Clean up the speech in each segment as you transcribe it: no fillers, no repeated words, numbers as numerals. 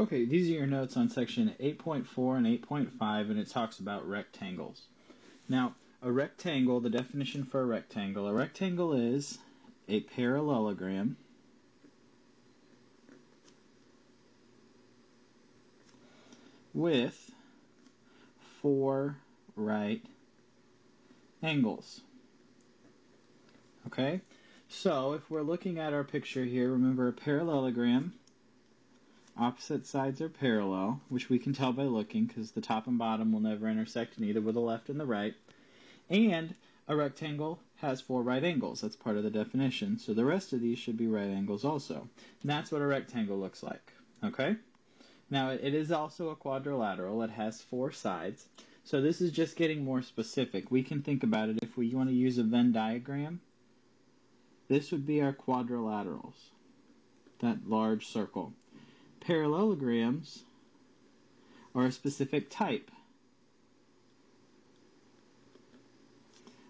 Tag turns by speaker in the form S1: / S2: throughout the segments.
S1: Okay, these are your notes on section 8.4 and 8.5, and it talks about rectangles. Now, a rectangle, the definition for a rectangle is a parallelogram with 4 right angles. Okay, so if we're looking at our picture here, remember a parallelogram, opposite sides are parallel, which we can tell by looking because the top and bottom will never intersect, neither will the left and the right. And a rectangle has 4 right angles. That's part of the definition. So the rest of these should be right angles also. And that's what a rectangle looks like. Okay? Now it is also a quadrilateral. It has 4 sides. So this is just getting more specific. We can think about it if we want to use a Venn diagram. This would be our quadrilaterals, that large circle. Parallelograms are a specific type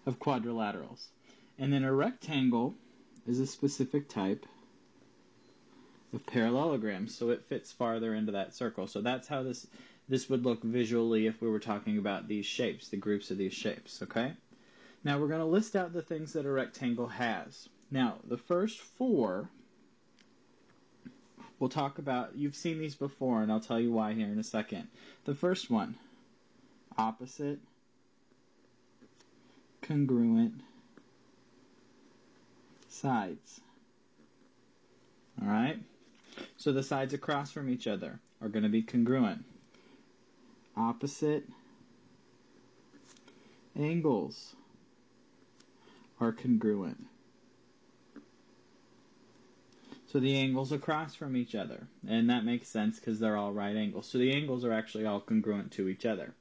S1: of quadrilaterals. And then a rectangle is a specific type of parallelogram, so it fits farther into that circle. So that's how this would look visually if we were talking about these shapes, the groups of these shapes, okay? Now we're going to list out the things that a rectangle has. Now, the first 4 we'll talk about. You've seen these before, and I'll tell you why here in a second. The first one, opposite, congruent sides. Alright? So the sides across from each other are going to be congruent. Opposite angles are congruent. So the angles across from each other, and that makes sense because they're all right angles. So the angles are actually all congruent to each other.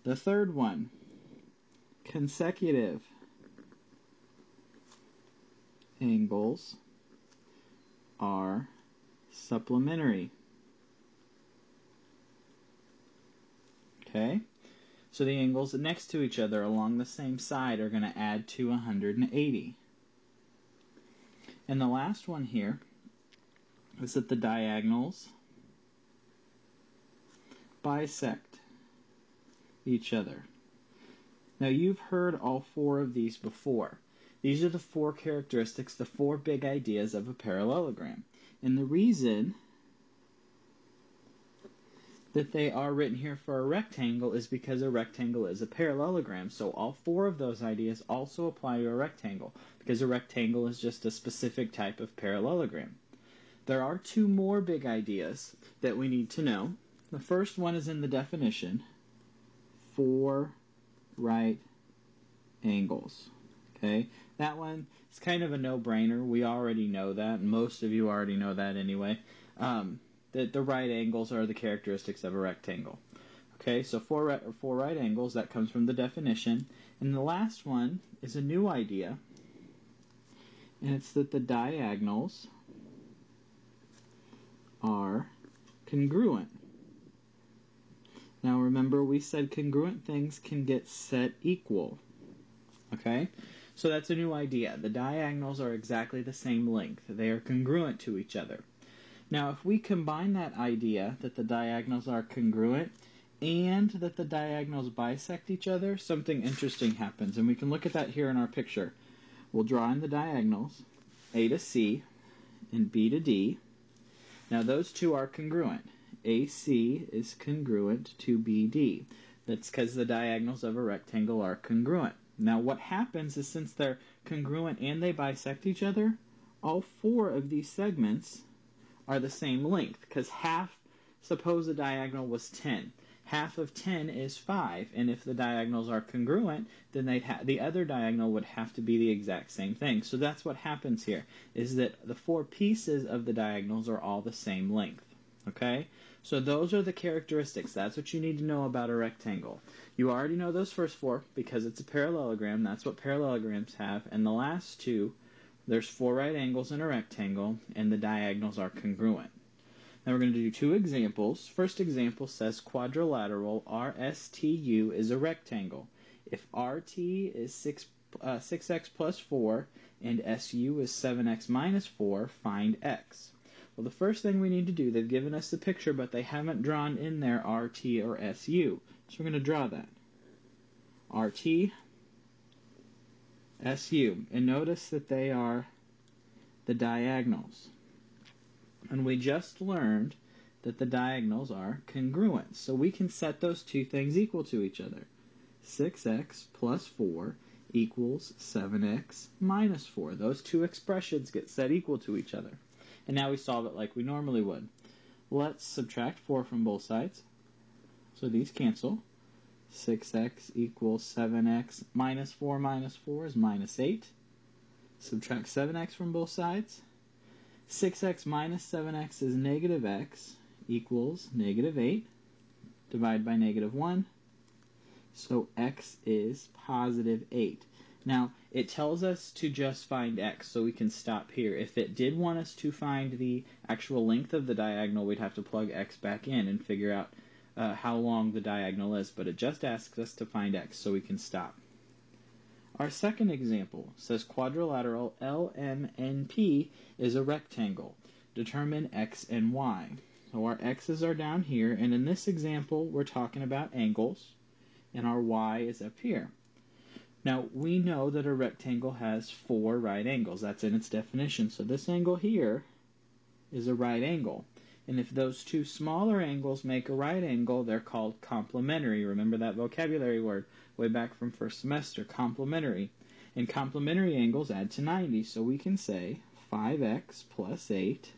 S1: The third one, consecutive angles are supplementary. Okay? So the angles next to each other along the same side are going to add to 180. And the last one here is that the diagonals bisect each other. Now you've heard all 4 of these before. These are the 4 characteristics, the 4 big ideas of a parallelogram. And the reason that they are written here for a rectangle is because a rectangle is a parallelogram. So all 4 of those ideas also apply to a rectangle, because a rectangle is just a specific type of parallelogram. There are 2 more big ideas that we need to know. The first one is in the definition, 4 right angles. Okay, that one is kind of a no-brainer. We already know that, and most of you already know that anyway. That the right angles are the characteristics of a rectangle. Okay, so 4 right angles, that comes from the definition. And the last one is a new idea, and it's that the diagonals are congruent. Now remember, we said congruent things can get set equal. Okay, so that's a new idea. The diagonals are exactly the same length. They are congruent to each other. Now, if we combine that idea that the diagonals are congruent and that the diagonals bisect each other, something interesting happens. And we can look at that here in our picture. We'll draw in the diagonals, A to C and B to D. Now, those 2 are congruent. AC is congruent to BD. That's because the diagonals of a rectangle are congruent. Now, what happens is, since they're congruent and they bisect each other, all 4 of these segments are the same length, because suppose the diagonal was 10. Half of 10 is 5, and if the diagonals are congruent, then the other diagonal would have to be the exact same thing. So that's what happens here, is that the 4 pieces of the diagonals are all the same length. Okay? So those are the characteristics. That's what you need to know about a rectangle. You already know those first 4 because it's a parallelogram. That's what parallelograms have. And the last 2, there's 4 right angles in a rectangle, and the diagonals are congruent. Now we're going to do 2 examples. First example says quadrilateral RSTU is a rectangle. If RT is 6x plus 4 and SU is 7x minus 4, find x. Well, the first thing we need to do, they've given us the picture, but they haven't drawn in there RT or SU. So we're going to draw that. RT, SU. And notice that they are the diagonals. And we just learned that the diagonals are congruent. So we can set those two things equal to each other. 6x plus 4 equals 7x minus 4. Those two expressions get set equal to each other. And now we solve it like we normally would. Let's subtract 4 from both sides. So these cancel. 6x equals 7x minus 4 is minus 8. Subtract 7x from both sides. 6x minus 7x is negative x equals negative 8. Divide by negative 1. So x is positive 8. Now, it tells us to just find x, so we can stop here. If it did want us to find the actual length of the diagonal, we'd have to plug x back in and figure out how long the diagonal is, but it just asks us to find x, so we can stop. Our second example says quadrilateral LMNP is a rectangle. Determine x and y. So our x's are down here, and in this example, we're talking about angles, and our y is up here. Now, we know that a rectangle has 4 right angles. That's in its definition. So this angle here is a right angle. And if those two smaller angles make a right angle, they're called complementary. Remember that vocabulary word way back from first semester, complementary. And complementary angles add to 90. So we can say 5x plus 8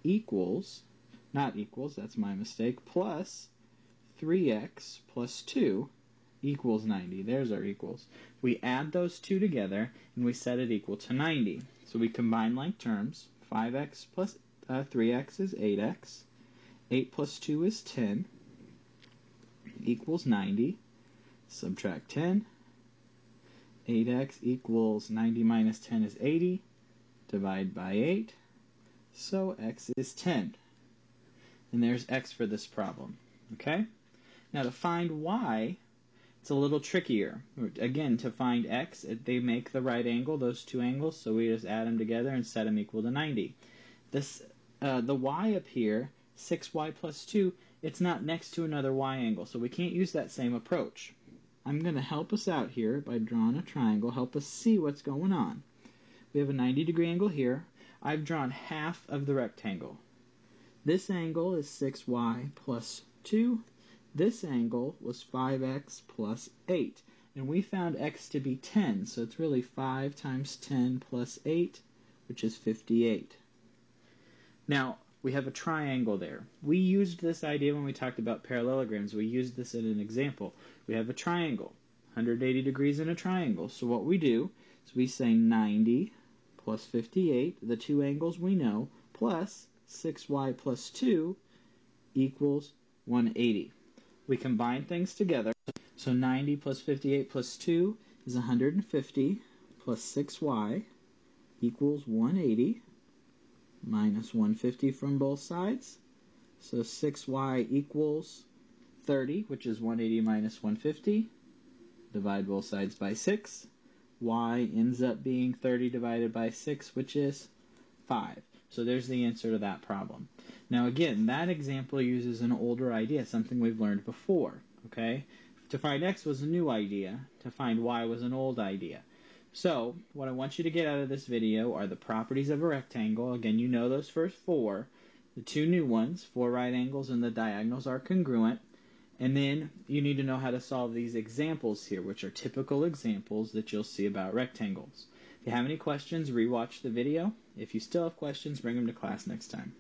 S1: equals, not equals, that's my mistake, plus 3x plus 2 equals 90. There's our equals. We add those two together and we set it equal to 90. So we combine like terms. 5x plus 3x is 8x. 8 plus 2 is 10 equals 90. Subtract 10. 8x equals 90 minus 10 is 80. Divide by 8. So x is 10. And there's x for this problem. Okay? Now to find y, it's a little trickier. Again, to find x, they make the right angle, those two angles, so we just add them together and set them equal to 90. The y up here, 6y plus 2, it's not next to another y angle, so we can't use that same approach. I'm going to help us out here by drawing a triangle, help us see what's going on. We have a 90-degree angle here. I've drawn half of the rectangle. This angle is 6y plus 2. This angle was 5x plus 8, and we found x to be 10, so it's really 5 times 10 plus 8, which is 58. Now, we have a triangle there. We used this idea when we talked about parallelograms. We used this in an example. We have a triangle, 180 degrees in a triangle. So what we do is we say 90 plus 58, the two angles we know, plus 6y plus 2 equals 180. We combine things together. So 90 plus 58 plus 2 is 150 plus 6y equals 180 minus 150 from both sides. So 6y equals 30, which is 180 minus 150. Divide both sides by 6. Y ends up being 30 divided by 6, which is 5. So there's the answer to that problem. Now again, that example uses an older idea, something we've learned before, okay? To find x was a new idea, to find y was an old idea. So, what I want you to get out of this video are the properties of a rectangle. Again, you know those first 4. The two new ones, 4 right angles and the diagonals are congruent. And then you need to know how to solve these examples here, which are typical examples that you'll see about rectangles. If you have any questions, rewatch the video. If you still have questions, bring them to class next time.